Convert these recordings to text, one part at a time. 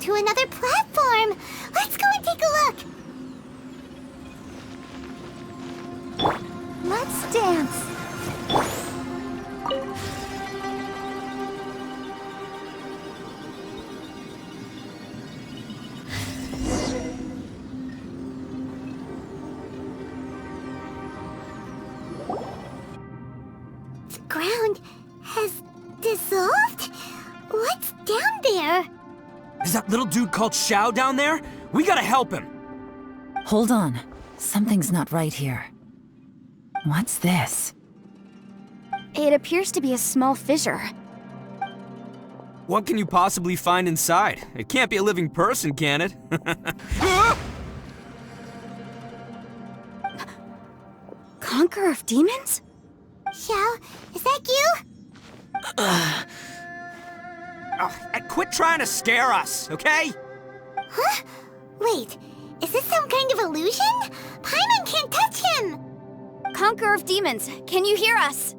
to another platform. Let's go and take a look. Let's dance. The ground has dissolved? What's down there? Is that little dude called Xiao down there? We gotta help him. Hold on. Something's not right here. What's this? It appears to be a small fissure. What can you possibly find inside? It can't be a living person, can it? Conqueror of demons? Xiao, is that you? And quit trying to scare us, okay? Huh? Wait, is this some kind of illusion? Paimon can't touch him! Conqueror of demons, can you hear us?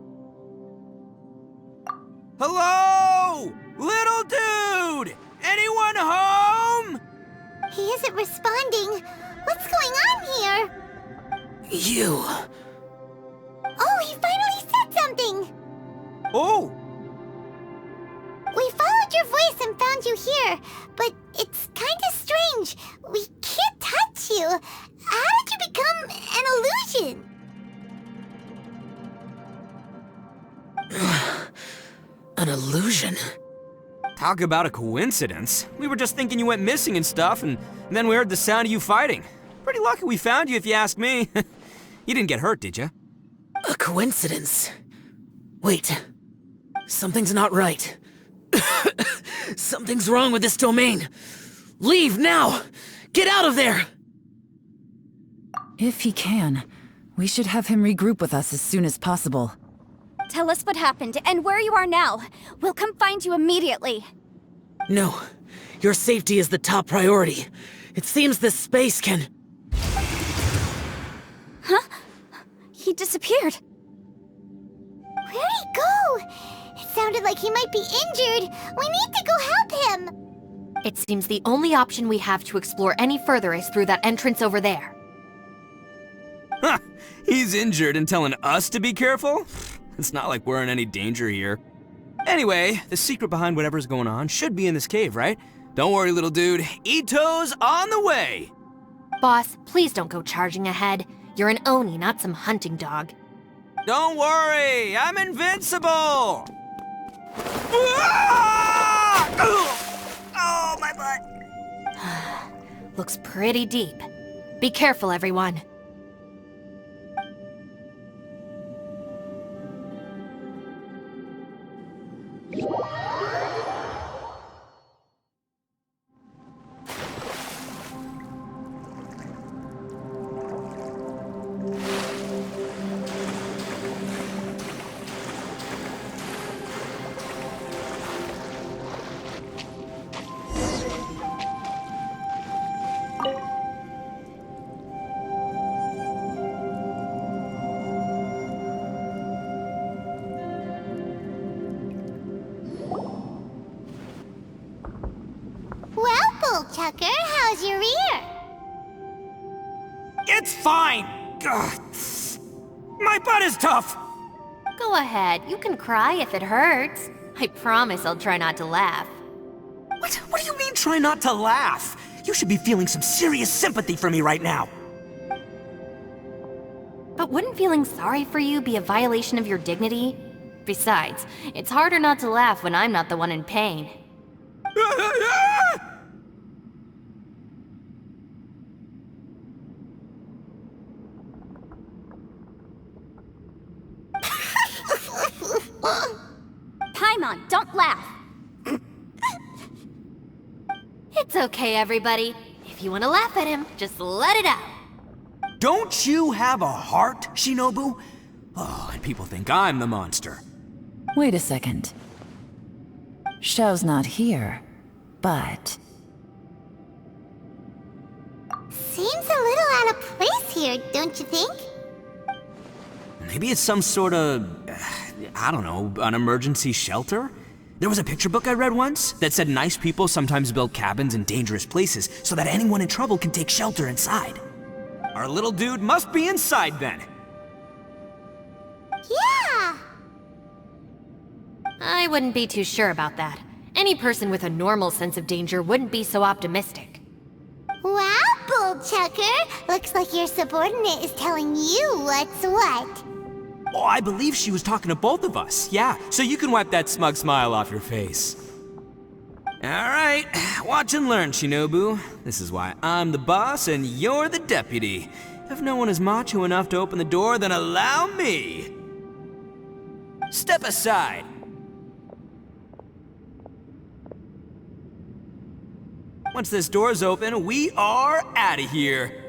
Hello? Little dude! Anyone home? He isn't responding. What's going on here? You. Oh, he finally said something! Oh! We followed your voice and found you here, but it's kinda strange. We can't touch you. How did you become an illusion? An illusion? Talk about a coincidence. We were just thinking you went missing and stuff, and then we heard the sound of you fighting. Pretty lucky we found you, if you ask me. You didn't get hurt, did you? A coincidence? Wait. Something's not right. Something's wrong with this domain. Leave now! Get out of there! If he can, we should have him regroup with us as soon as possible. Tell us what happened and where you are now. We'll come find you immediately. No. Your safety is the top priority. It seems this space can... Huh? He disappeared. Where'd he go? It sounded like he might be injured. We need to go help him. It seems the only option we have to explore any further is through that entrance over there. Huh, he's injured and telling us to be careful? It's not like we're in any danger here. Anyway, the secret behind whatever's going on should be in this cave, right? Don't worry, little dude. Ito's on the way! Boss, please don't go charging ahead. You're an Oni, not some hunting dog. Don't worry, I'm invincible! Ah! Oh, my butt! Looks pretty deep. Be careful, everyone. Well, Bullchucker, how's your ear? It's fine! Ugh. My butt is tough! Go ahead, you can cry if it hurts. I promise I'll try not to laugh. What do you mean, try not to laugh? You should be feeling some serious sympathy for me right now. But wouldn't feeling sorry for you be a violation of your dignity? Besides, it's harder not to laugh when I'm not the one in pain. Paimon, don't laugh. It's okay, everybody. If you want to laugh at him, just let it out. Don't you have a heart, Shinobu? Oh, and people think I'm the monster. Wait a second. Xiao's not here, but... Seems a little out of place here, don't you think? Maybe it's some sort of, I don't know, an emergency shelter? There was a picture book I read once that said nice people sometimes build cabins in dangerous places so that anyone in trouble can take shelter inside. Our little dude must be inside then. Yeah! I wouldn't be too sure about that. Any person with a normal sense of danger wouldn't be so optimistic. Wow, Bullchucker! Looks like your subordinate is telling you what's what. Oh, I believe she was talking to both of us. Yeah, so you can wipe that smug smile off your face. Alright, watch and learn, Shinobu. This is why I'm the boss and you're the deputy. If no one is macho enough to open the door, then allow me. Step aside. Once this door's open, we are out of here.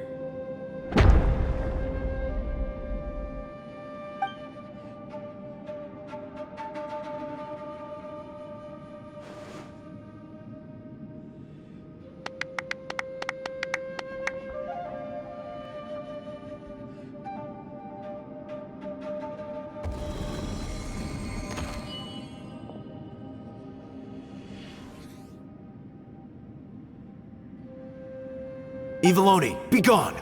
Eviloni, be gone!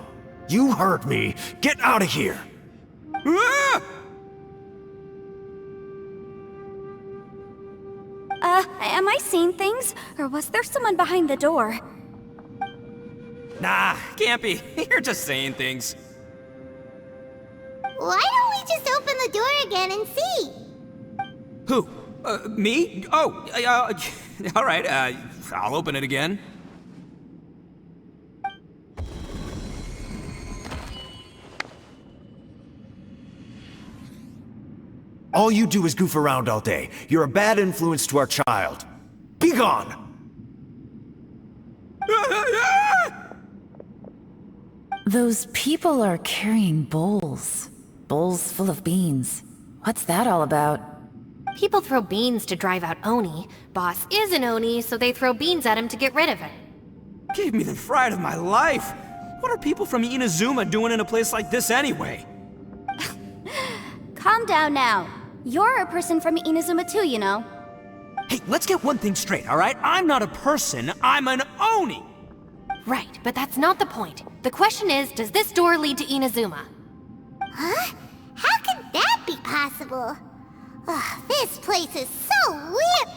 You heard me! Get out of here! Ah! Am I seeing things? Or was there someone behind the door? Nah, can't be. You're just saying things. Why don't we just open the door again and see? Who? Me? Oh, alright, I'll open it again. All you do is goof around all day. You're a bad influence to our child. Be gone! Those people are carrying bowls. Bowls full of beans. What's that all about? People throw beans to drive out Oni. Boss is an Oni, so they throw beans at him to get rid of it. Gave me the fright of my life. What are people from Inazuma doing in a place like this anyway? Calm down now. You're a person from Inazuma too, you know. Hey, let's get one thing straight, alright? I'm not a person, I'm an Oni! Right, but that's not the point. The question is, does this door lead to Inazuma? Huh? How could that be possible? Ugh, this place is so weird.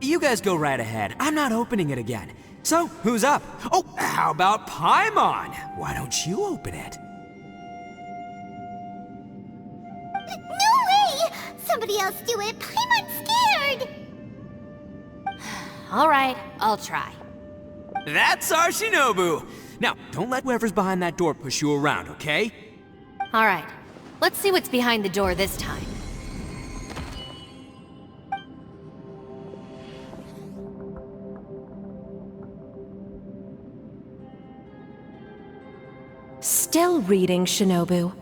You guys go right ahead. I'm not opening it again. So, who's up? Oh, how about Paimon? Why don't you open it? No way! Somebody else do it. Paimon's scared. Alright, I'll try. That's our Shinobu! Now, don't let whoever's behind that door push you around, okay? Alright, let's see what's behind the door this time. Still reading, Shinobu.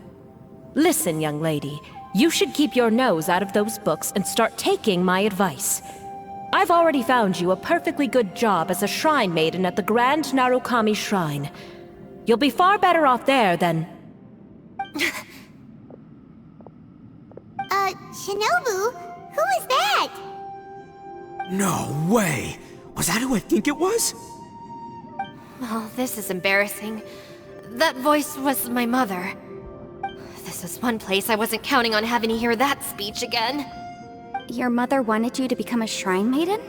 Listen, young lady, you should keep your nose out of those books and start taking my advice. I've already found you a perfectly good job as a shrine maiden at the Grand Narukami Shrine. You'll be far better off there than... Shinobu? Who is that? No way! Was that who I think it was? Oh, this is embarrassing. That voice was my mother. This is one place I wasn't counting on having to hear that speech again. Your mother wanted you to become a shrine maiden?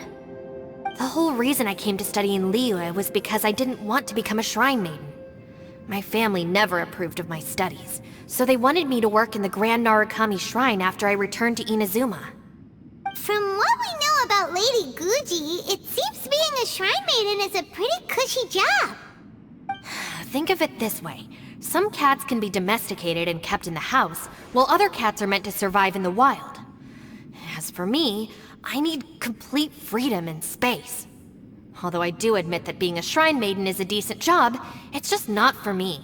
The whole reason I came to study in Liyue was because I didn't want to become a shrine maiden. My family never approved of my studies, so they wanted me to work in the Grand Narukami Shrine after I returned to Inazuma. From what we know about Lady Guji, it seems being a shrine maiden is a pretty cushy job. Think of it this way. Some cats can be domesticated and kept in the house, while other cats are meant to survive in the wild. As for me, I need complete freedom and space. Although I do admit that being a shrine maiden is a decent job, it's just not for me.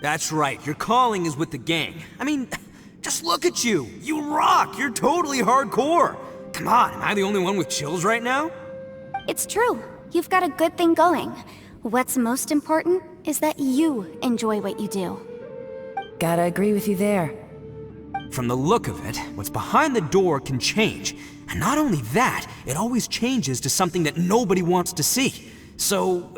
That's right, your calling is with the gang. I mean, just look at you. You rock, you're totally hardcore. Come on, am I the only one with chills right now? It's true. You've got a good thing going. What's most important is that you enjoy what you do. Gotta agree with you there. From the look of it, what's behind the door can change. And not only that, it always changes to something that nobody wants to see. So,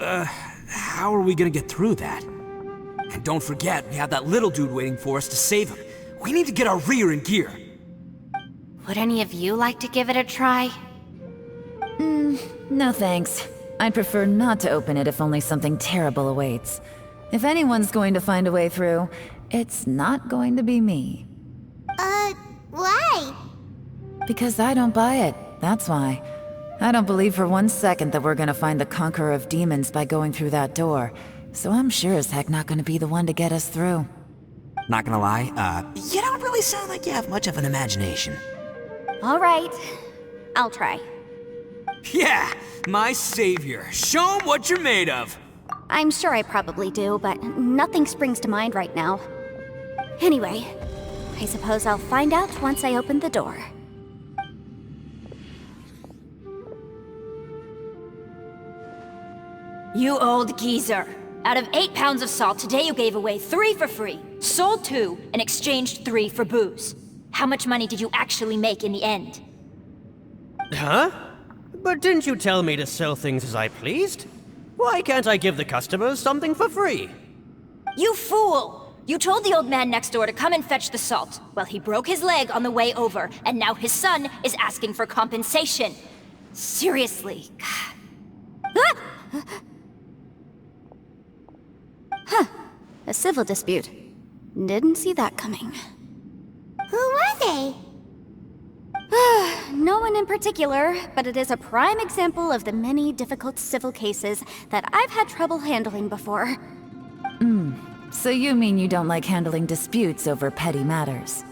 how are we gonna get through that? And don't forget, we have that little dude waiting for us to save him. We need to get our rear in gear. Would any of you like to give it a try? No thanks. I'd prefer not to open it if only something terrible awaits. If anyone's going to find a way through, it's not going to be me. Why? Because I don't buy it, that's why. I don't believe for 1 second that we're gonna find the Conqueror of Demons by going through that door. So I'm sure as heck not gonna be the one to get us through. Not gonna lie, you don't really sound like you have much of an imagination. All right, I'll try. Yeah, my savior. Show him what you're made of. I'm sure I probably do, but nothing springs to mind right now. Anyway, I suppose I'll find out once I open the door. You old geezer. Out of 8 pounds of salt, today you gave away 3 for free, sold 2, and exchanged 3 for booze. How much money did you actually make in the end? Huh? But didn't you tell me to sell things as I pleased? Why can't I give the customers something for free? You fool! You told the old man next door to come and fetch the salt. Well, he broke his leg on the way over, and now his son is asking for compensation. Seriously. A civil dispute. Didn't see that coming. Who were they? No one in particular, but it is a prime example of the many difficult civil cases that I've had trouble handling before. So you mean you don't like handling disputes over petty matters?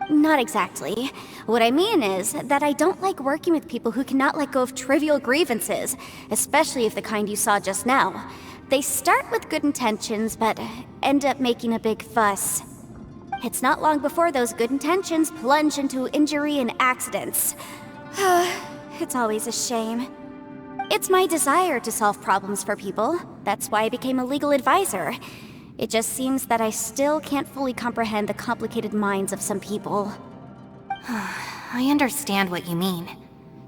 Not exactly. What I mean is that I don't like working with people who cannot let go of trivial grievances, especially of the kind you saw just now. They start with good intentions, but end up making a big fuss. It's not long before those good intentions plunge into injury and accidents. It's always a shame. It's my desire to solve problems for people. That's why I became a legal advisor. It just seems that I still can't fully comprehend the complicated minds of some people. I understand what you mean.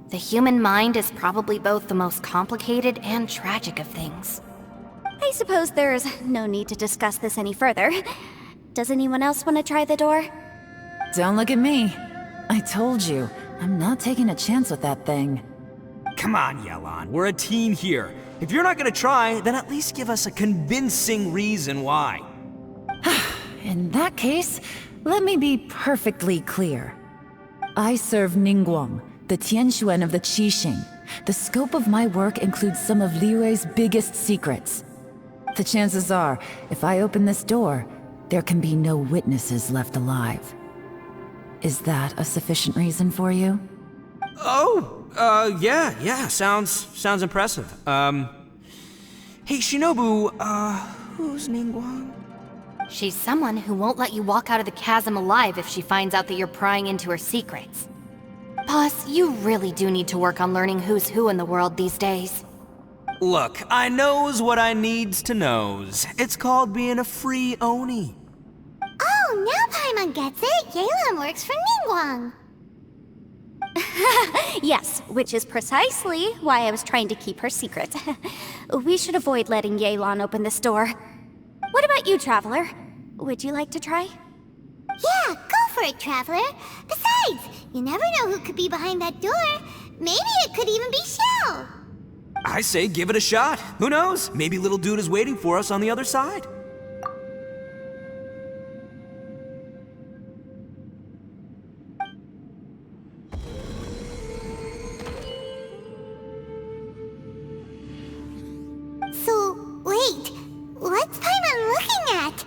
The human mind is probably both the most complicated and tragic of things. I suppose there's no need to discuss this any further. Does anyone else want to try the door? Don't look at me. I told you, I'm not taking a chance with that thing. Come on, Yelan, we're a team here. If you're not gonna try, then at least give us a convincing reason why. In that case, let me be perfectly clear. I serve Ningguang, the Tianxuan of the Qixing. The scope of my work includes some of Liyue's biggest secrets. The chances are, if I open this door, there can be no witnesses left alive. Is that a sufficient reason for you? Yeah, sounds impressive. Hey, Shinobu, who's Ningguang? She's someone who won't let you walk out of the chasm alive if she finds out that you're prying into her secrets. Boss, you really do need to work on learning who's who in the world these days. Look, I knows what I needs to knows. It's called being a free Oni. Oh, now Paimon gets it. Yelan works for Ningguang. Yes, which is precisely why I was trying to keep her secret. We should avoid letting Yelan open this door. What about you, Traveler? Would you like to try? Yeah, go for it, Traveler. Besides, you never know who could be behind that door. Maybe it could even be Shell. I say give it a shot. Who knows? Maybe little dude is waiting for us on the other side. So, wait. What's Paimon looking at?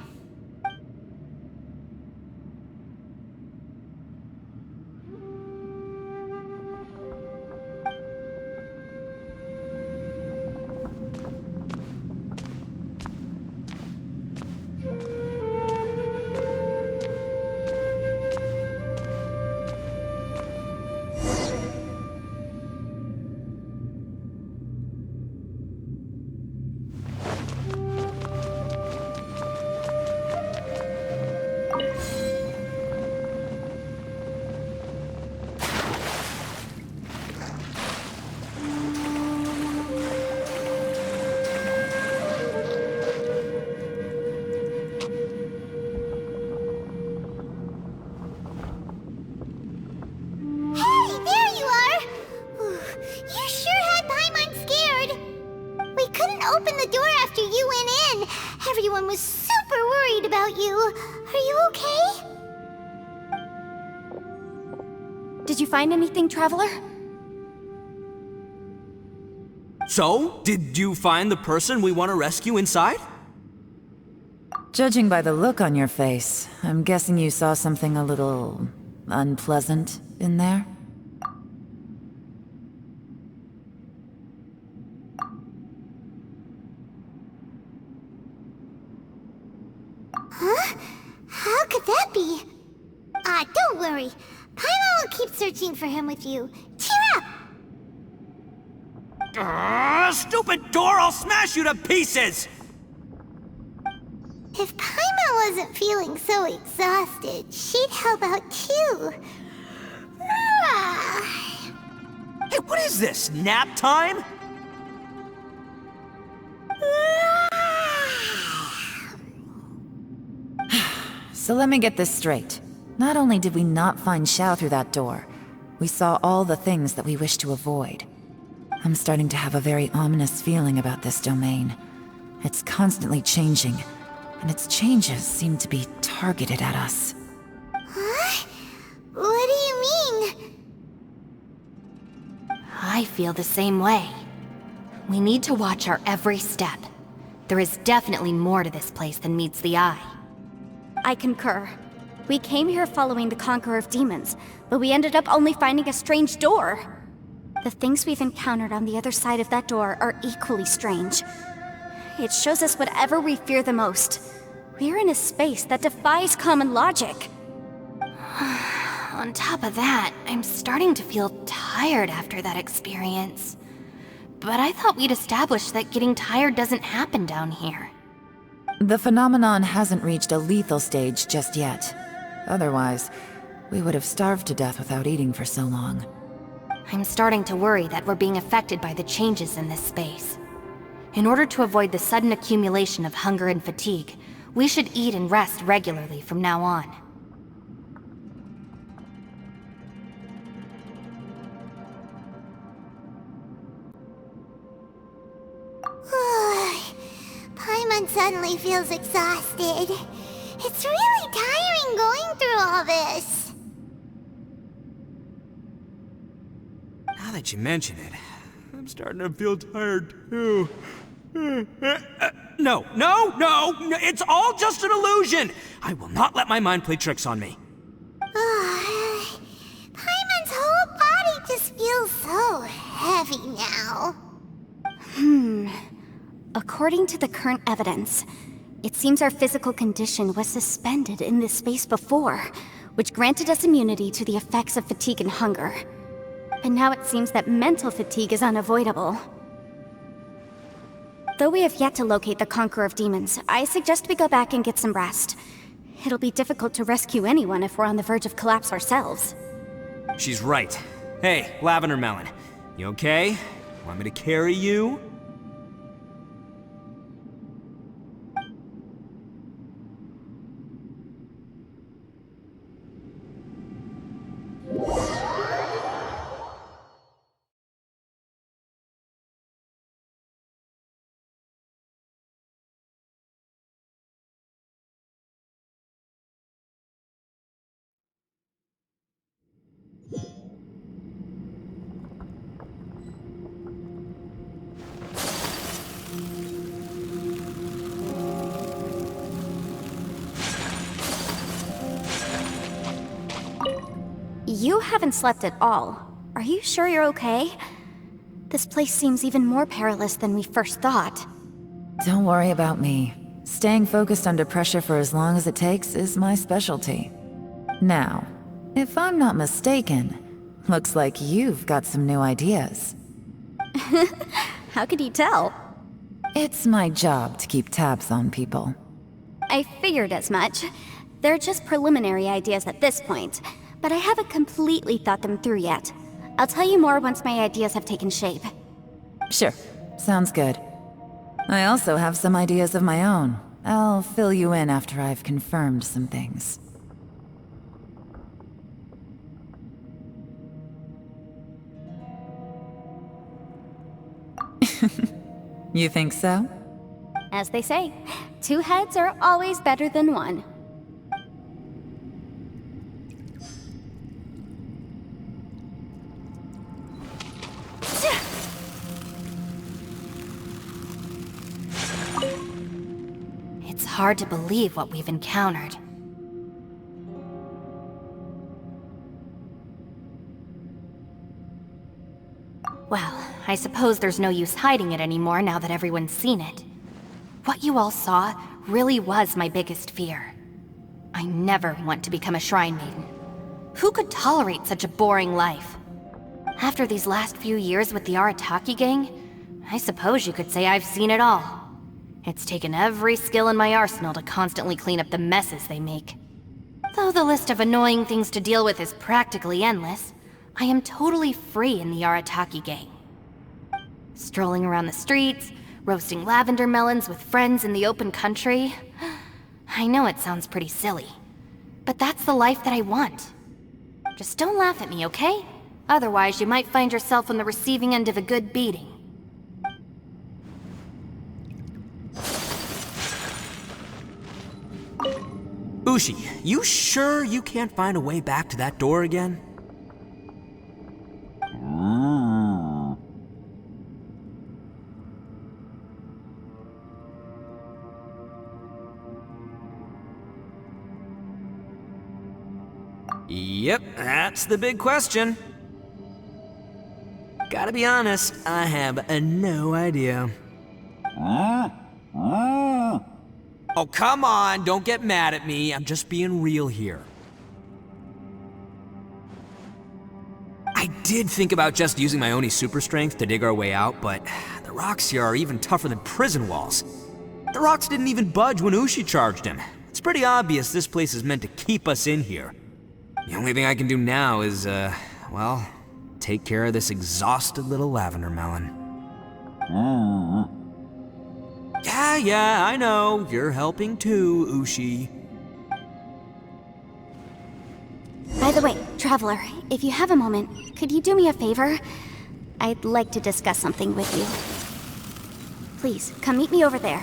everyone was super worried about you. Are you okay? Did you find anything, Traveler? So, did you find the person we want to rescue inside? Judging by the look on your face, I'm guessing you saw something a little unpleasant in there? Huh? How could that be? Don't worry. Paimon will keep searching for him with you. Cheer up! Stupid door! I'll smash you to pieces! If Paimon wasn't feeling so exhausted, she'd help out too. Hey, what is this? Nap time? So let me get this straight. Not only did we not find Xiao through that door, we saw all the things that we wish to avoid. I'm starting to have a very ominous feeling about this domain. It's constantly changing, and its changes seem to be targeted at us. Huh? What do you mean? I feel the same way. We need to watch our every step. There is definitely more to this place than meets the eye. I concur. We came here following the Conqueror of Demons, but we ended up only finding a strange door. The things we've encountered on the other side of that door are equally strange. It shows us whatever we fear the most. We're in a space that defies common logic. On top of that, I'm starting to feel tired after that experience. But I thought we'd established that getting tired doesn't happen down here. The phenomenon hasn't reached a lethal stage just yet. Otherwise, we would have starved to death without eating for so long. I'm starting to worry that we're being affected by the changes in this space. In order to avoid the sudden accumulation of hunger and fatigue, we should eat and rest regularly from now on. Paimon suddenly feels exhausted. It's really tiring going through all this. Now that you mention it, I'm starting to feel tired too. No, it's all just an illusion! I will not let my mind play tricks on me. Paimon's whole body just feels so heavy now. According to the current evidence, it seems our physical condition was suspended in this space before, which granted us immunity to the effects of fatigue and hunger. But now it seems that mental fatigue is unavoidable. Though we have yet to locate the Conqueror of Demons, I suggest we go back and get some rest. It'll be difficult to rescue anyone if we're on the verge of collapse ourselves. She's right. Hey, Lavender Melon, you okay? Want me to carry you? You haven't slept at all. Are you sure you're okay? This place seems even more perilous than we first thought. Don't worry about me. Staying focused under pressure for as long as it takes is my specialty. Now, if I'm not mistaken, looks like you've got some new ideas. How could you tell? It's my job to keep tabs on people. I figured as much. They're just preliminary ideas at this point, but I haven't completely thought them through yet. I'll tell you more once my ideas have taken shape. Sure, sounds good. I also have some ideas of my own. I'll fill you in after I've confirmed some things. You think so? As they say, 2 heads are always better than 1. It's hard to believe what we've encountered. Well, I suppose there's no use hiding it anymore now that everyone's seen it. What you all saw really was my biggest fear. I never want to become a Shrine Maiden. Who could tolerate such a boring life? After these last few years with the Arataki gang, I suppose you could say I've seen it all. It's taken every skill in my arsenal to constantly clean up the messes they make. Though the list of annoying things to deal with is practically endless, I am totally free in the Arataki gang. Strolling around the streets, roasting lavender melons with friends in the open country. I know it sounds pretty silly, but that's the life that I want. Just don't laugh at me, okay? Otherwise, you might find yourself on the receiving end of a good beating. Ushi, you sure you can't find a way back to that door again? Yep, that's the big question. Gotta be honest, I have no idea. Oh, come on, don't get mad at me. I'm just being real here. I did think about just using my Oni super strength to dig our way out, but the rocks here are even tougher than prison walls. The rocks didn't even budge when Ushi charged him. It's pretty obvious this place is meant to keep us in here. The only thing I can do now is, well, take care of this exhausted little lavender melon. Yeah, I know. You're helping too, Ushi. By the way, Traveler, if you have a moment, could you do me a favor? I'd like to discuss something with you. Please, come meet me over there.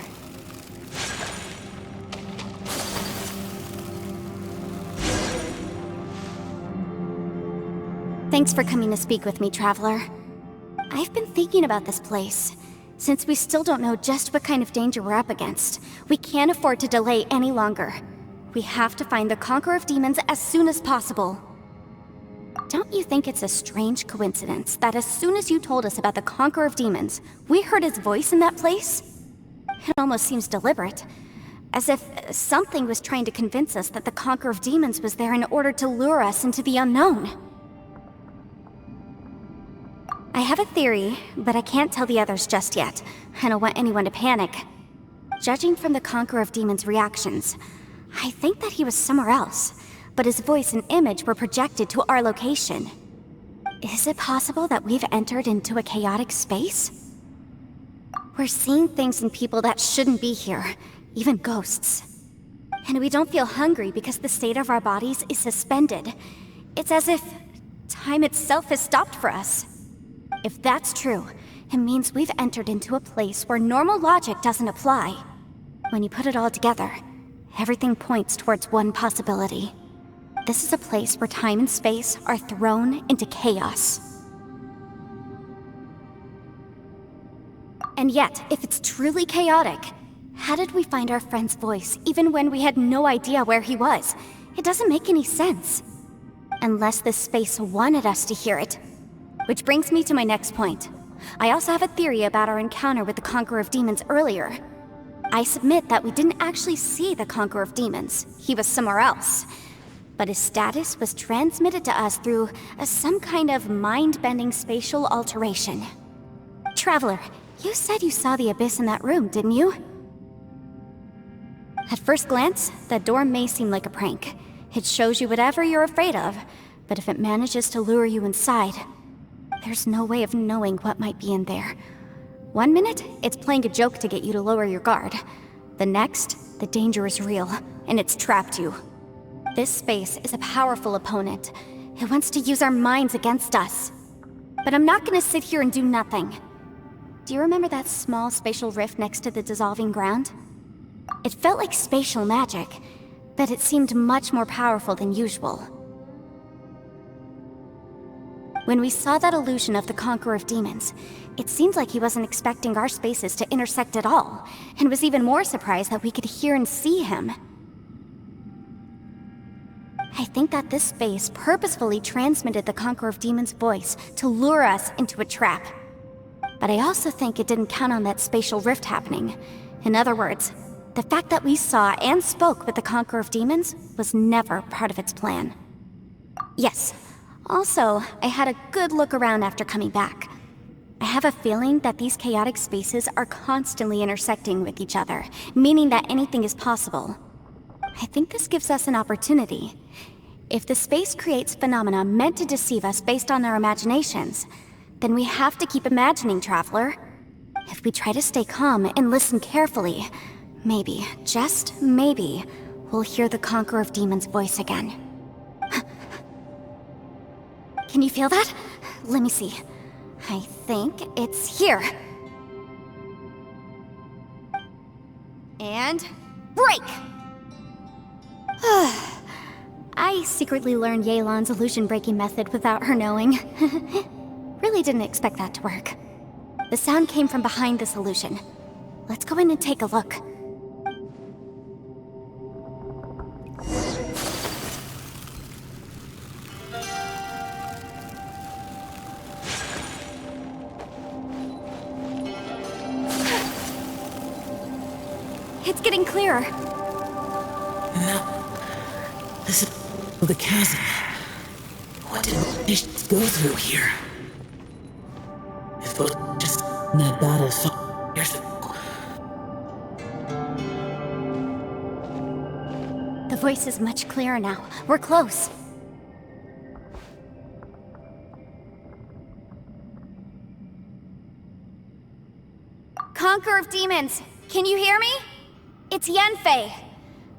Thanks for coming to speak with me, Traveler. I've been thinking about this place. Since we still don't know just what kind of danger we're up against, we can't afford to delay any longer. We have to find the Conqueror of Demons as soon as possible. Don't you think it's a strange coincidence that as soon as you told us about the Conqueror of Demons, we heard his voice in that place? It almost seems deliberate. As if something was trying to convince us that the Conqueror of Demons was there in order to lure us into the unknown. I have a theory, but I can't tell the others just yet. I don't want anyone to panic. Judging from the Conqueror of Demons' reactions, I think that he was somewhere else, but his voice and image were projected to our location. Is it possible that we've entered into a chaotic space? We're seeing things in people that shouldn't be here, even ghosts. And we don't feel hungry because the state of our bodies is suspended. It's as if time itself has stopped for us. If that's true, it means we've entered into a place where normal logic doesn't apply. When you put it all together, everything points towards one possibility. This is a place where time and space are thrown into chaos. And yet, if it's truly chaotic, how did we find our friend's voice even when we had no idea where he was? It doesn't make any sense. Unless this space wanted us to hear it. Which brings me to my next point. I also have a theory about our encounter with the Conqueror of Demons earlier. I submit that we didn't actually see the Conqueror of Demons. He was somewhere else. But his status was transmitted to us through some kind of mind-bending spatial alteration. Traveler, you said you saw the abyss in that room, didn't you? At first glance, that door may seem like a prank. It shows you whatever you're afraid of, but if it manages to lure you inside, there's no way of knowing what might be in there. One minute, it's playing a joke to get you to lower your guard. The next, the danger is real, and it's trapped you. This space is a powerful opponent. It wants to use our minds against us. But I'm not gonna sit here and do nothing. Do you remember that small spatial rift next to the dissolving ground? It felt like spatial magic, but it seemed much more powerful than usual. When we saw that illusion of the Conqueror of Demons, it seemed like he wasn't expecting our spaces to intersect at all, and was even more surprised that we could hear and see him. I think that this space purposefully transmitted the Conqueror of Demons' voice to lure us into a trap. But I also think it didn't count on that spatial rift happening. In other words, the fact that we saw and spoke with the Conqueror of Demons was never part of its plan. Yes. Also, I had a good look around after coming back. I have a feeling that these chaotic spaces are constantly intersecting with each other, meaning that anything is possible. I think this gives us an opportunity. If the space creates phenomena meant to deceive us based on our imaginations, then we have to keep imagining, Traveler. If we try to stay calm and listen carefully, maybe, just maybe, we'll hear the Conqueror of Demons' voice again. Can you feel that? Let me see. I think it's here. And break! I secretly learned Yelan's illusion-breaking method without her knowing. Really didn't expect that to work. The sound came from behind this illusion. Let's go in and take a look. It's getting clearer. No. This is the chasm. What did patients go through here? If it was just that bad as years ago. The voice is much clearer now. We're close. Conqueror of Demons, can you hear me? It's Yanfei.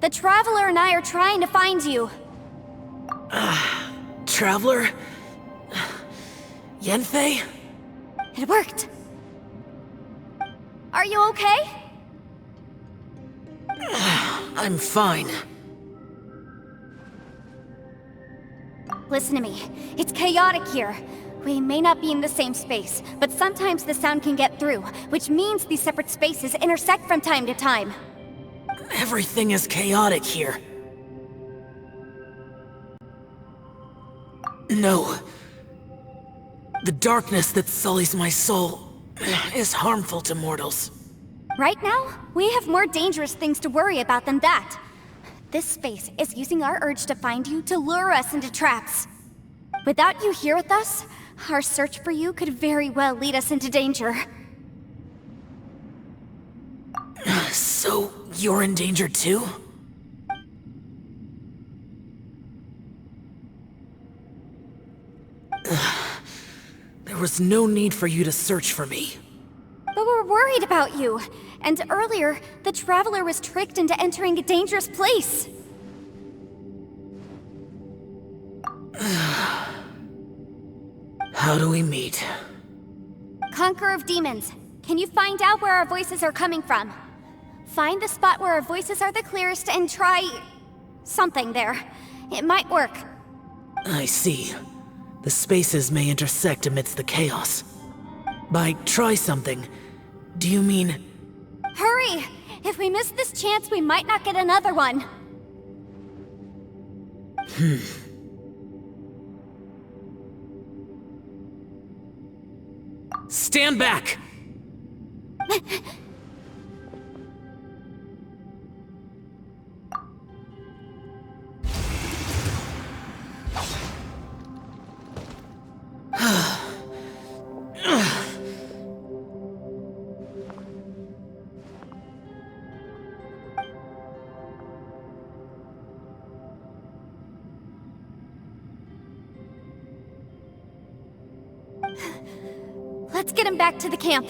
The Traveler and I are trying to find you. Traveler? Yanfei? It worked. Are you okay? I'm fine. Listen to me. It's chaotic here. We may not be in the same space, but sometimes the sound can get through, which means these separate spaces intersect from time to time. Everything is chaotic here. No. The darkness that sullies my soul is harmful to mortals. Right now, we have more dangerous things to worry about than that. This space is using our urge to find you to lure us into traps. Without you here with us, our search for you could very well lead us into danger. So, you're in danger too? There was no need for you to search for me. But we're worried about you. And earlier, the Traveler was tricked into entering a dangerous place. How do we meet? Conqueror of Demons, can you find out where our voices are coming from? Find the spot where our voices are the clearest and try... something there. It might work. I see. The spaces may intersect amidst the chaos. By try something, do you mean... Hurry! If we miss this chance, we might not get another one. Stand back! Let's get him back to the camp.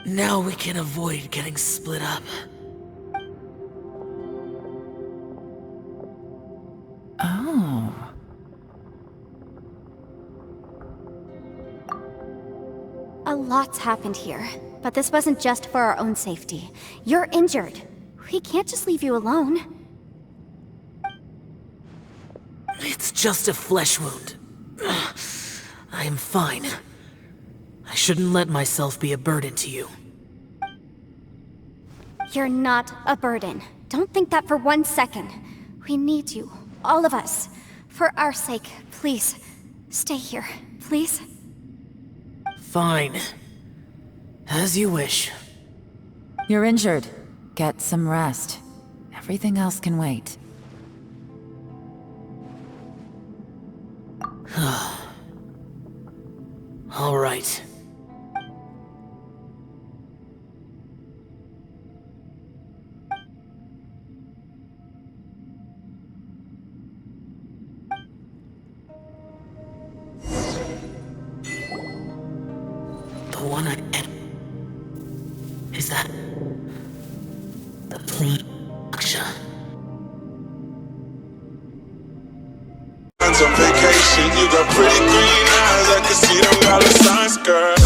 Now we can avoid getting split up. lot's happened here, but this wasn't just for our own safety. You're injured. We can't just leave you alone. It's just a flesh wound. I am fine. I shouldn't let myself be a burden to you. You're not a burden. Don't think that for 1 second. We need you, all of us. For our sake, please, stay here, please. Fine. As you wish. You're injured. Get some rest. Everything else can wait. All right. The one I ate. Is that the production? On vacation, you got pretty green eyes. I can see them dollar signs, girl.